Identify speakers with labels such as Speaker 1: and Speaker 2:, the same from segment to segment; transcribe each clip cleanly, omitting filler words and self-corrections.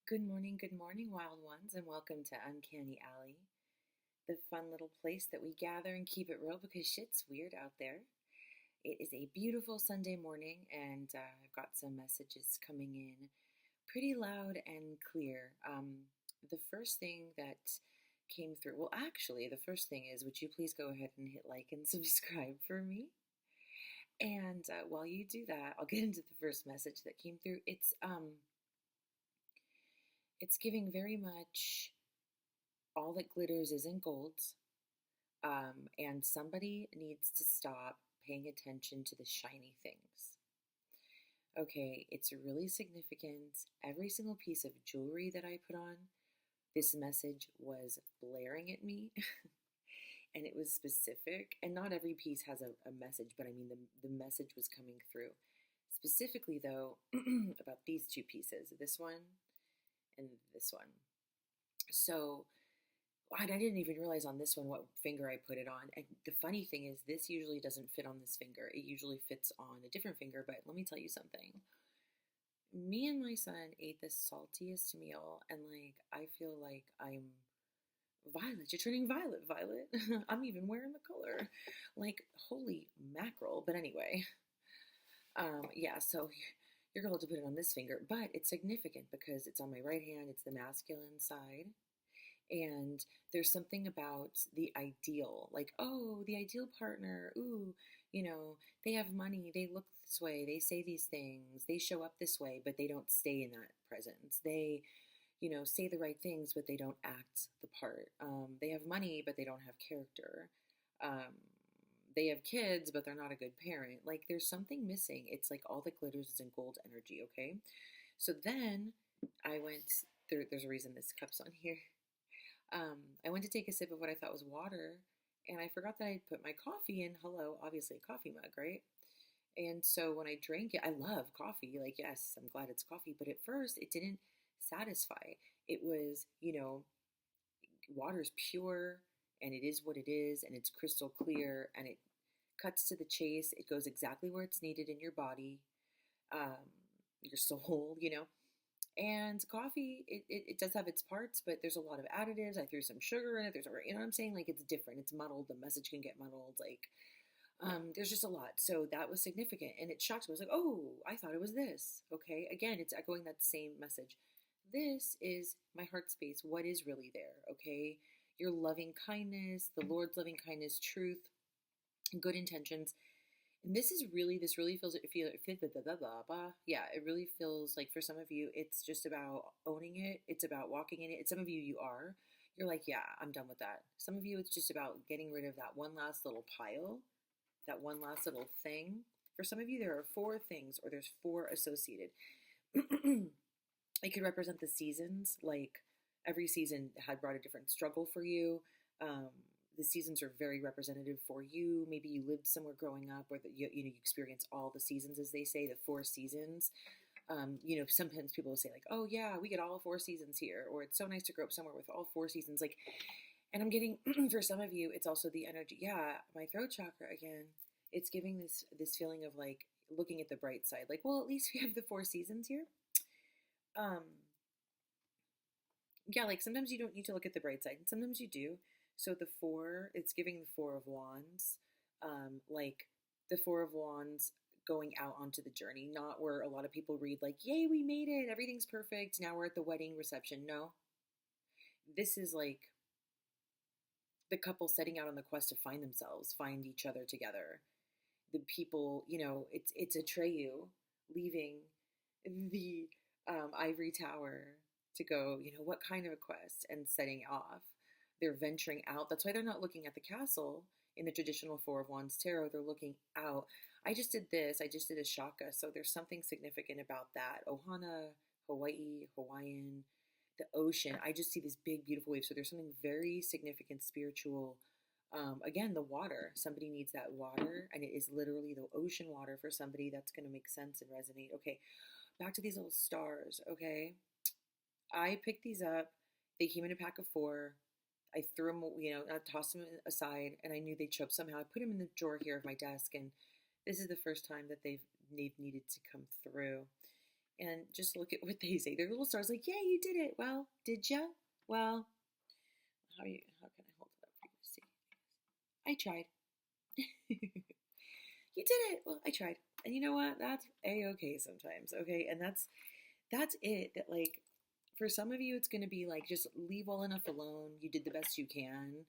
Speaker 1: good morning, wild ones, and welcome to Uncanny Alley, the fun little place that we gather and keep it real because shit's weird out there. It is a beautiful Sunday morning, and I've got some messages coming in pretty loud and clear. The first thing that came through, well, actually, the first thing is, would you please go ahead and hit like and subscribe for me? And while you do that, I'll get into the first message that came through. It's giving very much all that glitters isn't gold, and somebody needs to stop paying attention to the shiny things. Okay, it's really significant. Every single piece of jewelry that I put on, this message was blaring at me, and it was specific. And not every piece has a message, but I mean, the message was coming through. Specifically, though, about these two pieces, this one and this one. So, I didn't even realize on this one what finger I put it on. And the funny thing is, this usually doesn't fit on this finger. It usually fits on a different finger. But let me tell you something. Me and my son ate the saltiest meal, and I feel like I'm Violet. You're turning violet, Violet. I'm even wearing the color. Like, holy mackerel. But anyway, yeah, so you're going to have to put it on this finger. But it's significant because it's on my right hand. It's the masculine side. And there's something about the ideal, like, oh, the ideal partner. Ooh, they have money. They look this way. They say these things. They show up this way, but they don't stay in that presence. They say the right things, but they don't act the part. They have money, but they don't have character. They have kids, but they're not a good parent. Like, there's something missing. It's like all that glitters is in gold energy, okay? So then I went through, there's a reason this cup's on here. I went to take a sip of what I thought was water, and I forgot that I put my coffee in. Hello, obviously a coffee mug, right? And so when I drank it, I love coffee. Like, yes, I'm glad it's coffee, but at first it didn't satisfy. It was, water's pure, and it is what it is, and it's crystal clear, and it cuts to the chase. It goes exactly where it's needed in your body, your soul, And coffee, it does have its parts, but there's a lot of additives. I threw some sugar in it. You know what I'm saying? Like, it's different. It's muddled. The message can get muddled. There's just a lot. So that was significant. And it shocked me. I was like, oh, I thought it was this. Okay. Again, it's echoing that same message. This is my heart space. What is really there? Okay. Your loving kindness, the Lord's loving kindness, truth, good intentions. And this really feels, yeah, it really feels like for some of you, it's just about owning it. It's about walking in it. Some of you are. You're like, yeah, I'm done with that. Some of you, it's just about getting rid of that one last little pile, that one last little thing. For some of you, there are 4 things, or there's 4 associated. It could represent the seasons, like every season had brought a different struggle for you. The seasons are very representative for you. Maybe you lived somewhere growing up where you experience all the seasons, as they say, the 4 seasons. Sometimes people will say like, oh yeah, we get all 4 seasons here, or it's so nice to grow up somewhere with all 4 seasons. Like, and I'm getting, for some of you, it's also the energy. Yeah, my throat chakra again. It's giving this feeling of like looking at the bright side. Like, well, at least we have the 4 seasons here. Yeah, like sometimes you don't need to look at the bright side, and sometimes you do. So the 4, it's giving the 4 of Wands, like the 4 of Wands going out onto the journey, not where a lot of people read like, yay, we made it, everything's perfect, now we're at the wedding reception. No, this is like the couple setting out on the quest to find themselves, find each other together. The people, it's Atreyu leaving the ivory tower to go, what kind of a quest, and setting off. They're venturing out. That's why they're not looking at the castle in the traditional 4 of Wands tarot. They're looking out. I just did this. I just did a shaka. So there's something significant about that. Ohana, Hawaii, Hawaiian, the ocean. I just see this big, beautiful wave. So there's something very significant, spiritual. Again, the water. Somebody needs that water, and it is literally the ocean water for somebody. That's going to make sense and resonate. Okay, back to these little stars. Okay, I picked these up. They came in a pack of 4. I threw them, I tossed them aside, and I knew they'd show up somehow. I put them in the drawer here of my desk, and this is the first time that they've needed to come through. and just look at what they say. They're little stars like, yeah, you did it. Well, did ya? Well, how can I hold it up for you to see? I tried. You did it. Well, I tried. And you know what? That's a-okay sometimes. Okay. And that's it. That like for some of you it's going to be like just leave well enough alone. You did the best you can.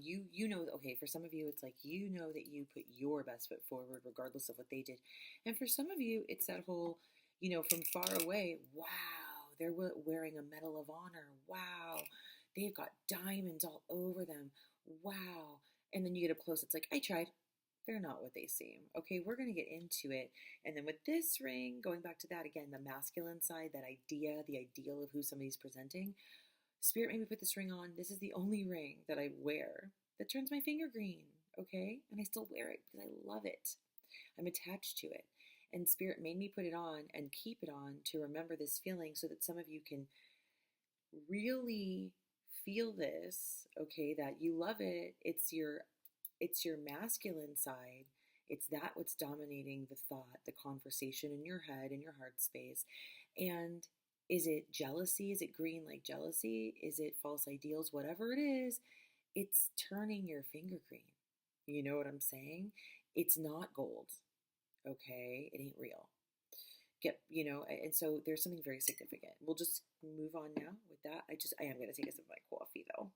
Speaker 1: You know, okay, for some of you it's like you know that you put your best foot forward regardless of what they did. And for some of you it's that whole, from far away, wow, they're wearing a Medal of Honor. Wow. They've got diamonds all over them. Wow. And then you get up close, it's like, I tried. They're not what they seem. Okay, we're going to get into it. And then with this ring, going back to that again, the masculine side, that idea, the ideal of who somebody's presenting. Spirit made me put this ring on. This is the only ring that I wear that turns my finger green. Okay, and I still wear it because I love it. I'm attached to it. And Spirit made me put it on and keep it on to remember this feeling so that some of you can really feel this, okay, that you love it. It's your masculine side. It's that what's dominating the thought, the conversation in your head, in your heart space. And is it jealousy? Is it green like jealousy? Is it false ideals? Whatever it is, it's turning your finger green. You know what I'm saying? It's not gold. Okay? It ain't real. And so there's something very significant. We'll just move on now with that. I am going to take a sip of my coffee though.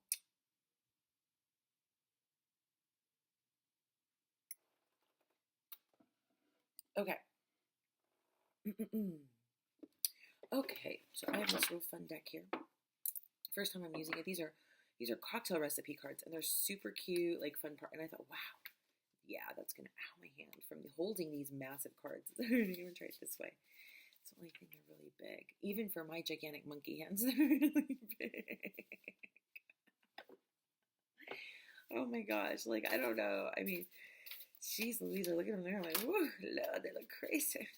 Speaker 1: Okay. Okay, so I have this real fun deck here. First time I'm using it. These are cocktail recipe cards, and they're super cute, like fun part. And I thought, wow, yeah, that's gonna my hand from holding these massive cards. I didn't even try it this way. It's the only thing they're really big, even for my gigantic monkey hands. They're really big. Oh my gosh, like I don't know. I mean, jeez Louise, I look at them there, I'm like, whoa, Lord, they look crazy.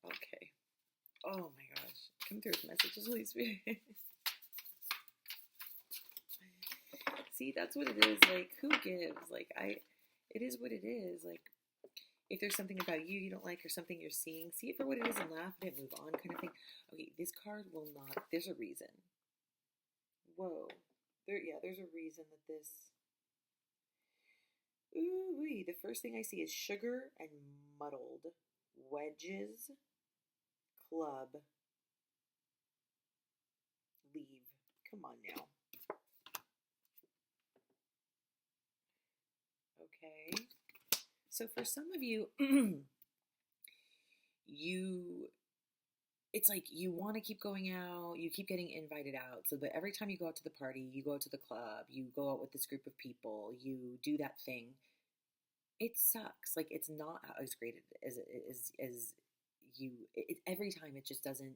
Speaker 1: Okay. Oh my gosh. Come through with messages, Holy Spirit. See, that's what it is. Like, who gives? Like, it is what it is. Like, if there's something about you don't like or something you're seeing, see it for what it is and laugh at it, move on kind of thing. Okay, this card will not, there's a reason. Whoa. There's a reason that this, ooh-wee, the first thing I see is sugar and muddled, wedges, club, leave. Come on now. Okay. So for some of you, it's like you want to keep going out, you keep getting invited out. So that every time you go out to the party, you go out to the club, you go out with this group of people, you do that thing. It sucks. Like it's not as great as you. Every time it just doesn't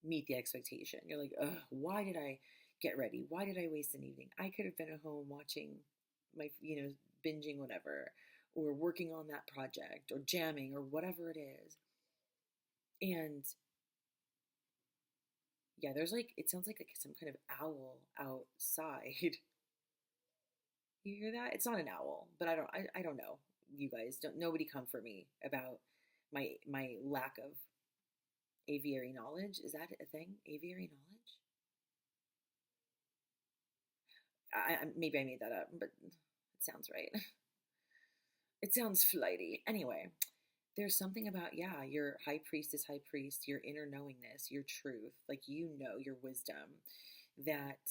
Speaker 1: meet the expectation. You're like, ugh, why did I get ready? Why did I waste an evening? I could have been at home watching my, binging whatever, or working on that project, or jamming, or whatever it is. And yeah, there's like, it sounds like some kind of owl outside. You hear that? It's not an owl, but I don't know. You guys nobody come for me about my lack of aviary knowledge. Is that a thing? Aviary knowledge? Maybe I made that up, but it sounds right. It sounds flighty. Anyway, there's something about, your high priest is high priest, your inner knowingness, your truth, like your wisdom, that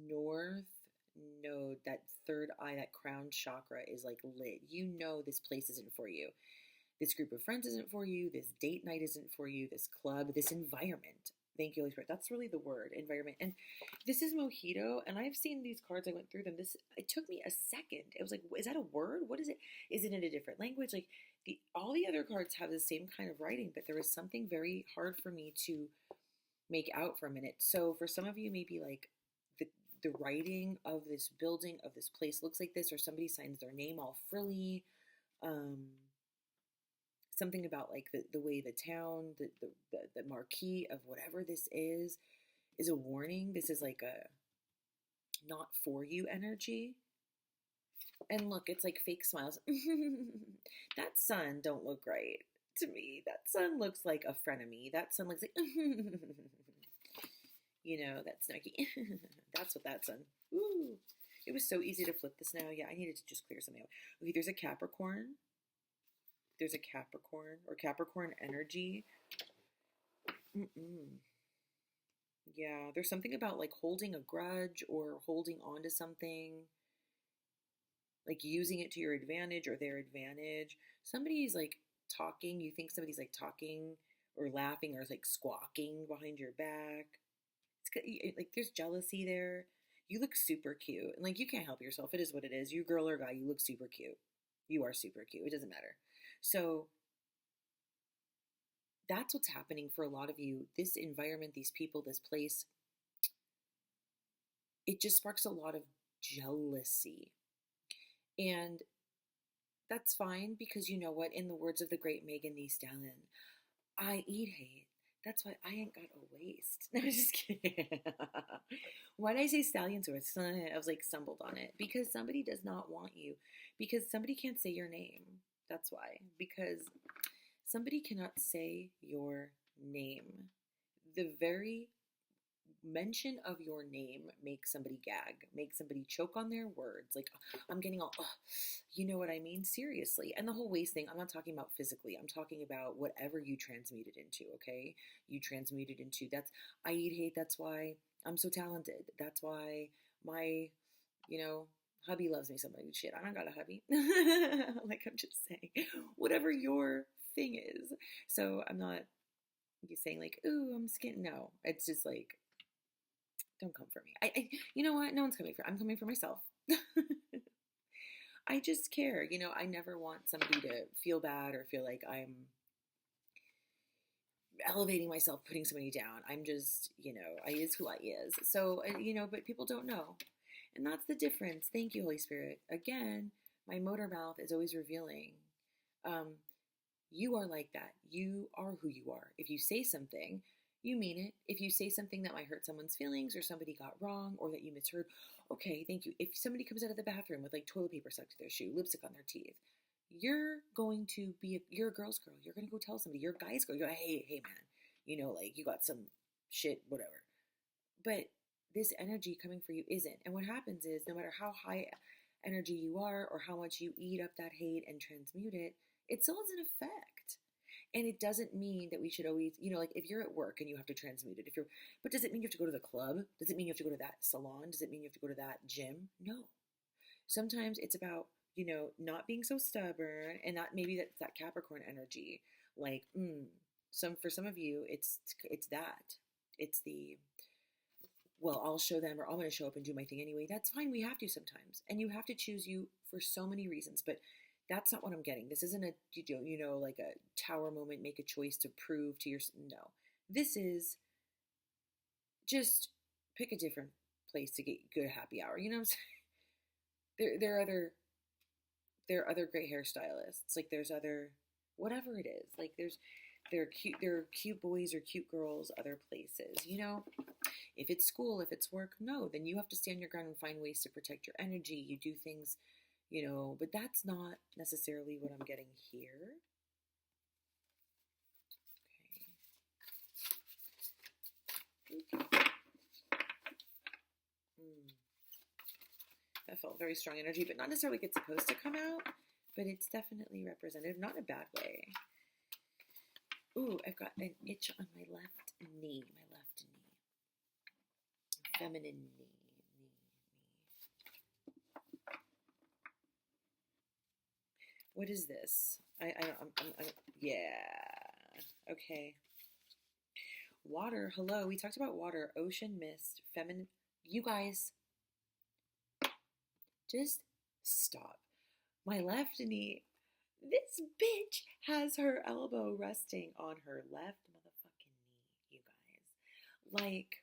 Speaker 1: north node, that third eye, that crown chakra is like lit. This place isn't for you. This group of friends isn't for you. This date night isn't for you. This club, this environment. Thank you, Holy Spirit. That's really the word, environment. And this is Mojito, and I've seen these cards. I went through them. It took me a second. It was like, is that a word? What is it? Is it in a different language? Like all the other cards have the same kind of writing, but there was something very hard for me to make out for a minute. So for some of you, maybe like the writing of this building, of this place looks like this, or somebody signs their name all frilly. Something about like the way the town, the marquee of whatever this is a warning. This is like a not for you energy. and look, it's like fake smiles. That sun don't look right to me. That sun looks like a frenemy. That sun looks like, that's snarky. That's what that sun. Ooh. It was so easy to flip this now. Yeah, I needed to just clear something out. Okay, there's a Capricorn. There's a Capricorn or Capricorn energy. Mm-mm. Yeah, there's something about like holding a grudge or holding on to something, like using it to your advantage or their advantage. Somebody's like talking, you think somebody's like talking or laughing or like squawking behind your back. Like there's jealousy there. You look super cute. And like you can't help yourself. It is what it is. You girl or guy, you look super cute. You are super cute. It doesn't matter. So that's what's happening for a lot of you. This environment, these people, this place, it just sparks a lot of jealousy. And that's fine because you know what? In the words of the great Megan Thee Stallion, I eat hate. That's why I ain't got a waist. No, I'm just kidding. Why did I say Stallion so I was like stumbled on it. Because somebody does not want you. Because somebody can't say your name. That's why. Because somebody cannot say your name. The very mention of your name makes somebody gag, makes somebody choke on their words. Like, I'm getting all, you know what I mean? Seriously. And the whole waist thing, I'm not talking about physically. I'm talking about whatever you transmuted into, okay? You transmuted into, I eat hate. That's why I'm so talented. That's why my, hubby loves me so much. Shit, I don't got a hubby. Like, I'm just saying, whatever your thing is. So I'm not saying like, ooh, I'm skin. No, it's just like, don't come for me. You know what? No one's coming for. I'm coming for myself. I just care. I never want somebody to feel bad or feel like I'm elevating myself, putting somebody down. I'm just, I is who I is. So, but people don't know. And that's the difference. Thank you, Holy Spirit. Again, my motor mouth is always revealing. You are like that. You are who you are. If you say something, you mean it. If you say something that might hurt someone's feelings or somebody got wrong or that you misheard, okay, thank you. If somebody comes out of the bathroom with like toilet paper stuck to their shoe, lipstick on their teeth, you're going to be, you're a girl's girl. You're going to go tell somebody, you're a guy's girl. You're like, hey man, like you got some shit, whatever. But this energy coming for you isn't. And what happens is no matter how high energy you are or how much you eat up that hate and transmute it, it still has an effect. And it doesn't mean that we should always, like if you're at work and you have to transmute it, but does it mean you have to go to the club? Does it mean you have to go to that salon? Does it mean you have to go to that gym? No. Sometimes it's about, not being so stubborn and not, maybe that's that Capricorn energy. Like, for some of you, it's that. It's the, well, I'll show them or I'm going to show up and do my thing anyway. That's fine. We have to sometimes. And you have to choose you for so many reasons. But that's not what I'm getting. This isn't like a tower moment, make a choice to prove to your, no. This is just pick a different place to get good happy hour. You know what I'm saying? There are other great hairstylists. Like there's other, whatever it is. Like there are cute boys or cute girls other places, If it's school, if it's work, no, then you have to stand your ground and find ways to protect your energy. You do things, but that's not necessarily what I'm getting here. Okay. That felt very strong energy, but not necessarily like it's supposed to come out, but it's definitely representative, not in a bad way. Ooh, I've got an itch on my left knee, feminine knee. What is this? Yeah. Okay. Water. Hello. We talked about water, ocean, mist, feminine. You guys, just stop. My left knee. This bitch has her elbow resting on her left motherfucking knee, you guys. Like,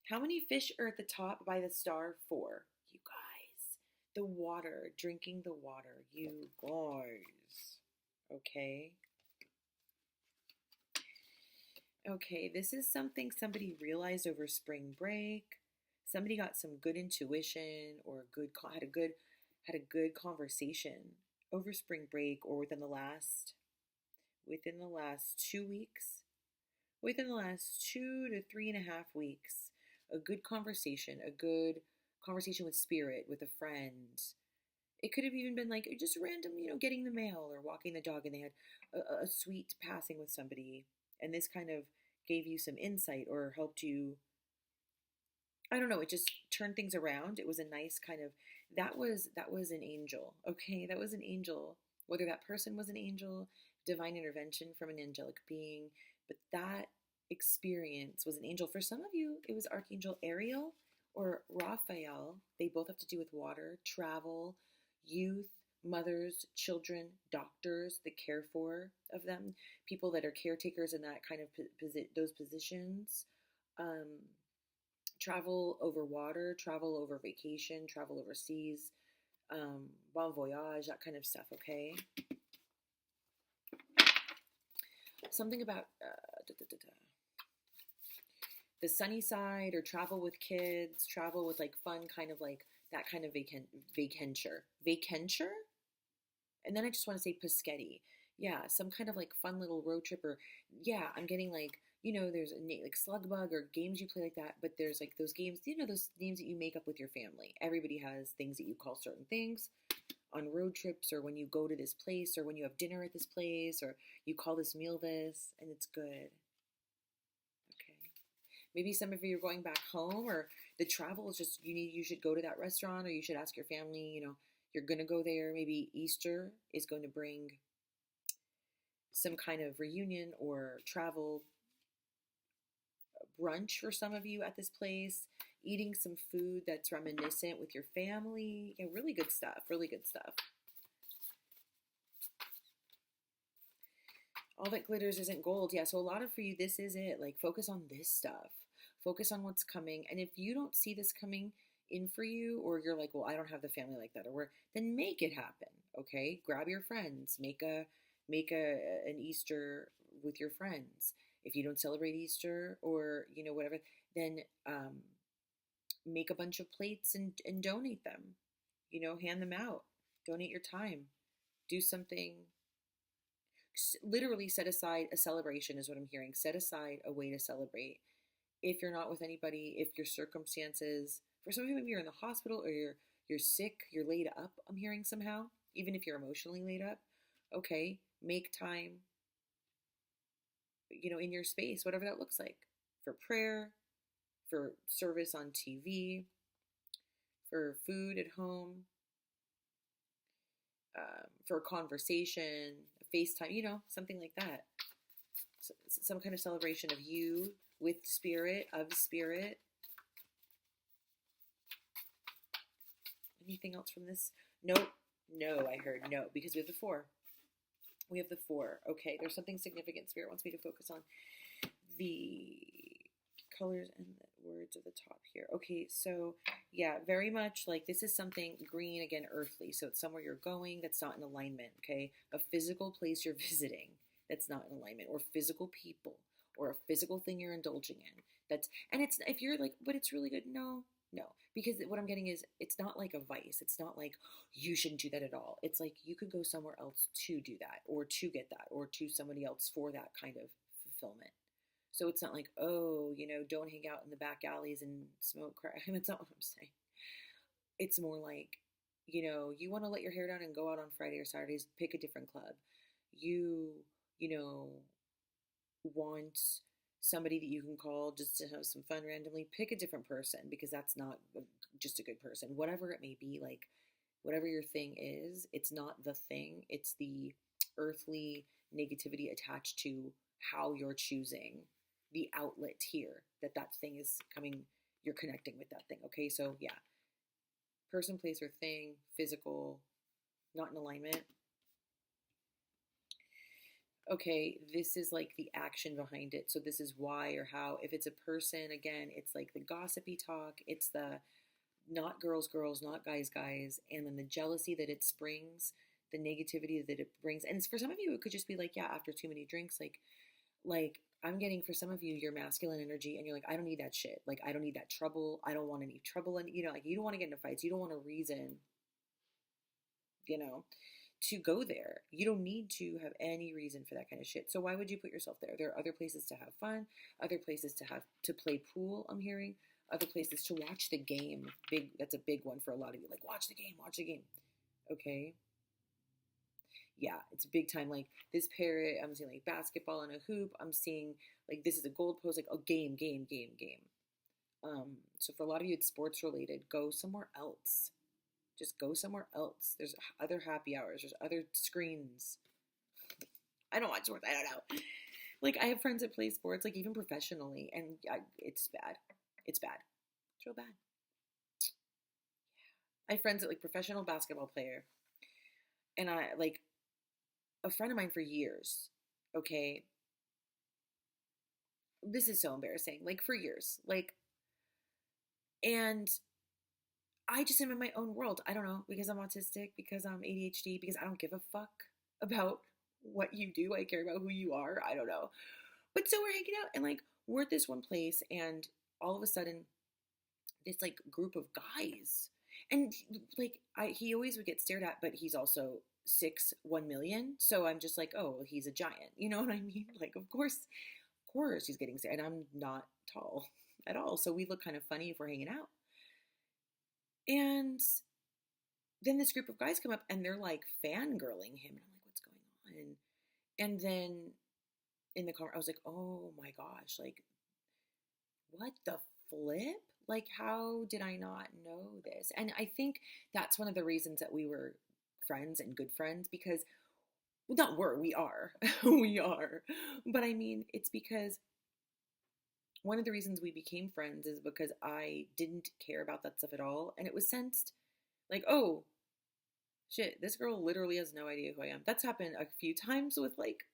Speaker 1: how many fish are at the top by the star? 4. You guys. The water, drinking the water. You guys. Okay. Okay, this is something somebody realized over spring break. Somebody got some good intuition or had a good had a good conversation over spring break or within the last 2 weeks, within the last 2 to 3.5 weeks, a good conversation with spirit, with a friend. It could have even been like just random, getting the mail or walking the dog, and they had a sweet passing with somebody, and this kind of gave you some insight or helped you. I don't know. It just turned things around. It was a nice kind of that was an angel. Okay, that was an angel. Whether that person was an angel, divine intervention from an angelic being, but that experience was an angel. For some of you, it was Archangel Ariel or Raphael. They both have to do with water, travel, youth, mothers, children, doctors, the care for of them, people that are caretakers in that kind of those positions. Um, Travel over water, travel over vacation, travel overseas, bon voyage, that kind of stuff. Okay, something about the sunny side, or travel with kids, travel with like fun, kind of like that kind of vacanture. And then I just want to say Paschetti. Yeah, some kind of like fun little road trip, or yeah, I'm getting like, there's like slug bug or games you play like that, but there's like those games, those names that you make up with your family. Everybody has things that you call certain things on road trips, or when you go to this place, or when you have dinner at this place, or you call this meal this, and it's good. Okay. Maybe some of you are going back home, or the travel is just you should go to that restaurant, or you should ask your family, you're going to go there. Maybe Easter is going to bring some kind of reunion or travel brunch for some of you at this place, eating some food that's reminiscent with your family. Yeah, really good stuff, really good stuff. All that glitters isn't gold. Yeah, so a lot of for you, this is it. Like, focus on this stuff. Focus on what's coming. And if you don't see this coming in for you, or you're like, well, I don't have the family like that, or where, then make it happen. Okay, grab your friends, make an Easter with your friends. If you don't celebrate Easter, or whatever, then make a bunch of plates and donate them. Hand them out. Donate your time. Do something. Literally set aside a celebration is what I'm hearing. Set aside a way to celebrate. If you're not with anybody, if your circumstances, for some of you, maybe you're in the hospital, or you're sick, you're laid up, I'm hearing somehow, even if you're emotionally laid up, okay, make time, in your space, whatever that looks like, for prayer, for service on TV, for food at home, for a conversation, a FaceTime, something like that. So, some kind of celebration of you with spirit, of spirit. Anything else from this? Nope. No, I heard no, because we have the 4. We have the 4. Okay, there's something significant Spirit wants me to focus on. The colors and the words at the top here. Okay, so yeah, very much like this is something green, again, earthly. So it's somewhere you're going that's not in alignment, okay? A physical place you're visiting that's not in alignment, or physical people, or a physical thing you're indulging in. And it's, if you're like, but it's really good. No, because what I'm getting is, it's not like a vice. It's not like you shouldn't do that at all. It's like you could go somewhere else to do that, or to get that, or to somebody else for that kind of fulfillment. So it's not like, oh, don't hang out in the back alleys and smoke crack. That's not what I'm saying. It's more like, you want to let your hair down and go out on Friday or Saturdays, pick a different club. You want somebody that you can call just to have some fun randomly, pick a different person, because that's not just a good person. Whatever it may be, like whatever your thing is, it's not the thing. It's the earthly negativity attached to how you're choosing the outlet here, that thing is coming, you're connecting with that thing. Okay, so yeah, person, place, or thing, physical, not in alignment. Okay, this is like the action behind it. So this is why or how. If it's a person, again, it's like the gossipy talk. It's the not girls, not guys, and then the jealousy that it springs, the negativity that it brings. And for some of you, it could just be like, yeah, after too many drinks, like I'm getting, for some of you, your masculine energy, and you're like, I don't need that shit. Like, I don't need that trouble. I don't want any trouble. And, like, you don't want to get into fights. You don't want a reason you know, to go there. You don't need to have any reason for that kind of shit. So why would you put yourself there? There are other places to have fun, other places to play pool, I'm hearing, other places to watch the game. That's a big one for a lot of you. Like, watch the game, watch the game. Okay. Yeah, it's big time. Like this parrot, I'm seeing like basketball and a hoop. I'm seeing like this is a goal post, like oh game, game, game, game. So for a lot of you, it's sports related. Go somewhere else. Just go somewhere else. There's other happy hours. There's other screens. I don't watch sports. I don't know. Like I have friends that play sports, like even professionally, and it's bad. It's bad. It's real bad. I have friends that like professional basketball player, and I like a friend of mine for years. Okay, this is so embarrassing. Like for years, like, and I just am in my own world. I don't know, because I'm autistic, because I'm ADHD, because I don't give a fuck about what you do. I care about who you are. I don't know. But so we're hanging out and like we're at this one place and all of a sudden this like group of guys and like he always would get stared at, but he's also 6'1 million. So I'm just like, oh, he's a giant. You know what I mean? Like of course he's getting stared and I'm not tall at all. So we look kind of funny if we're hanging out. And then this group of guys come up and they're like fangirling him. And I'm like, what's going on? And then in the car, I was like, oh my gosh, like, what the flip? Like, how did I not know this? And I think that's one of the reasons that we were friends and good friends because, well, not were, we are. We are. But I mean, it's because one of the reasons we became friends is because I didn't care about that stuff at all. And it was sensed like, oh, shit, this girl literally has no idea who I am. That's happened a few times with like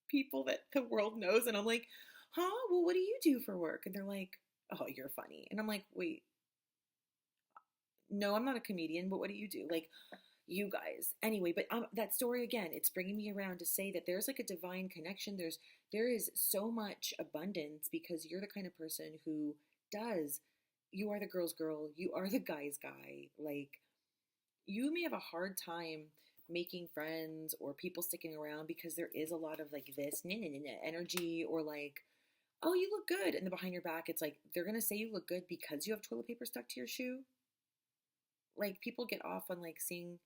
Speaker 1: people that the world knows. And I'm like, huh? Well, what do you do for work? And they're like, oh, you're funny. And I'm like, wait, no, I'm not a comedian, but what do you do? Like, you guys. Anyway, but that story again, it's bringing me around to say that there's like a divine connection. There is so much abundance because you're the kind of person who does. You are the girl's girl. You are the guy's guy. Like, you may have a hard time making friends or people sticking around because there is a lot of like this energy or like, oh, you look good. And then behind your back, it's like, they're going to say you look good because you have toilet paper stuck to your shoe. Like people get off on like seeing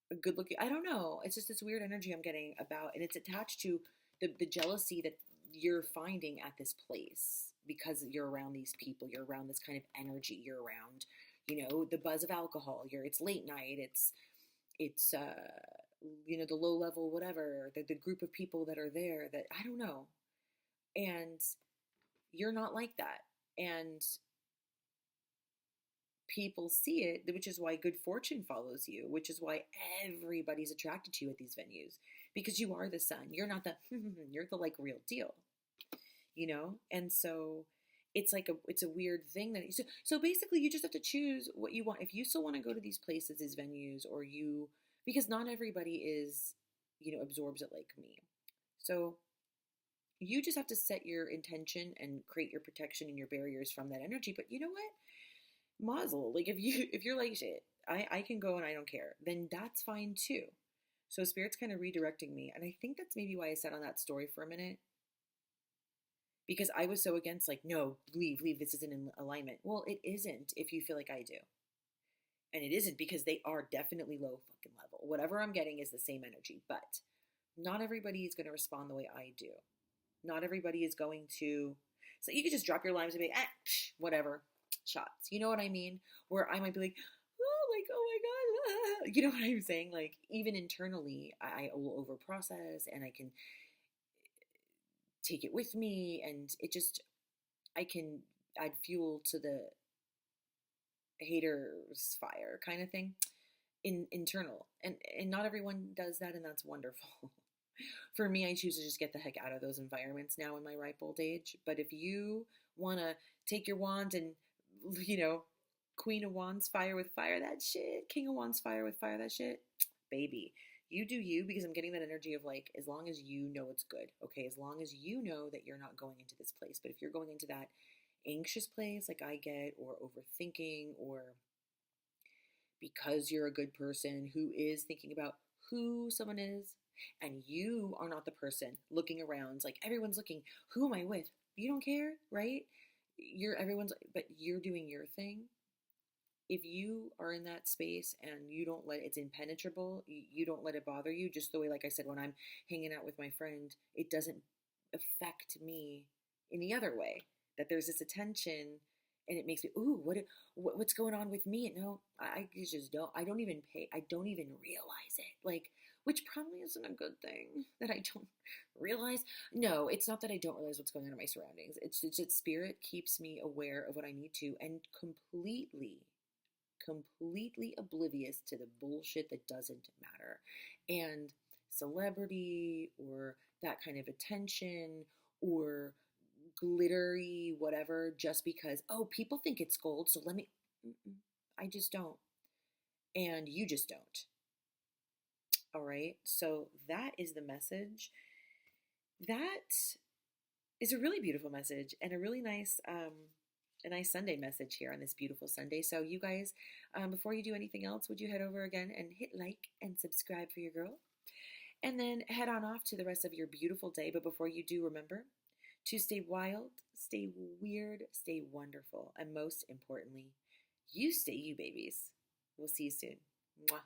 Speaker 1: a good looking, I don't know. It's just this weird energy I'm getting about, and it's attached to the jealousy that you're finding at this place because you're around these people, you're around this kind of energy, you're around, you know, the buzz of alcohol, it's late night, it's you know, the low level, whatever, the group of people that are there that, I don't know. And you're not like that. And people see it, which is why good fortune follows you, which is why everybody's attracted to you at these venues, because you are the sun. You're not the, you're the like real deal, you know? And so it's like it's a weird thing that, so basically you just have to choose what you want. If you still want to go to these places, these venues, or because not everybody is, you know, absorbs it like me. So you just have to set your intention and create your protection and your barriers from that energy. But you know what? Mazel. Like if you're like shit, I can go and I don't care, then that's fine too. So spirit's kind of redirecting me. And I think that's maybe why I sat on that story for a minute. Because I was so against like, no, leave, this isn't in alignment. Well, it isn't if you feel like I do. And it isn't because they are definitely low fucking level. Whatever I'm getting is the same energy, but not everybody is going to respond the way I do. Not everybody is going to, so you could just drop your lines and be, whatever, shots. You know what I mean? Where I might be like, oh, like, oh my God. You know what I'm saying? Like, even internally, I will over process and I can take it with me. And it just, I can add fuel to the haters fire kind of thing internal. And not everyone does that. And that's wonderful. For me, I choose to just get the heck out of those environments now in my ripe old age. But if you want to take your wand and, you know, Queen of Wands, fire with fire that shit. King of Wands, fire with fire that shit. Baby, you do you, because I'm getting that energy of like, as long as you know it's good, okay? As long as you know that you're not going into this place. But if you're going into that anxious place like I get, or overthinking, or because you're a good person who is thinking about who someone is, and you are not the person looking around like everyone's looking, who am I with? You don't care, right? You're everyone's, but you're doing your thing. If you are in that space and you don't let it's impenetrable, you don't let it bother you, just the way, like I said, when I'm hanging out with my friend, it doesn't affect me in the other way. That there's this attention, and it makes me, ooh, what's going on with me? No, I just don't. I don't even pay. I don't even realize it. Like, which probably isn't a good thing that I don't realize. No, it's not that I don't realize what's going on in my surroundings. It's that spirit keeps me aware of what I need to, and completely oblivious to the bullshit that doesn't matter. And celebrity or that kind of attention or glittery whatever, just because, oh, people think it's gold, so let me. Mm-mm, I just don't. And you just don't. All right. So that is the message. That is a really beautiful message and a nice Sunday message here on this beautiful Sunday. So you guys, before you do anything else, would you head over again and hit like and subscribe for your girl? And then head on off to the rest of your beautiful day. But before you do, remember to stay wild, stay weird, stay wonderful, and most importantly, you stay you, babies. We'll see you soon. Mwah.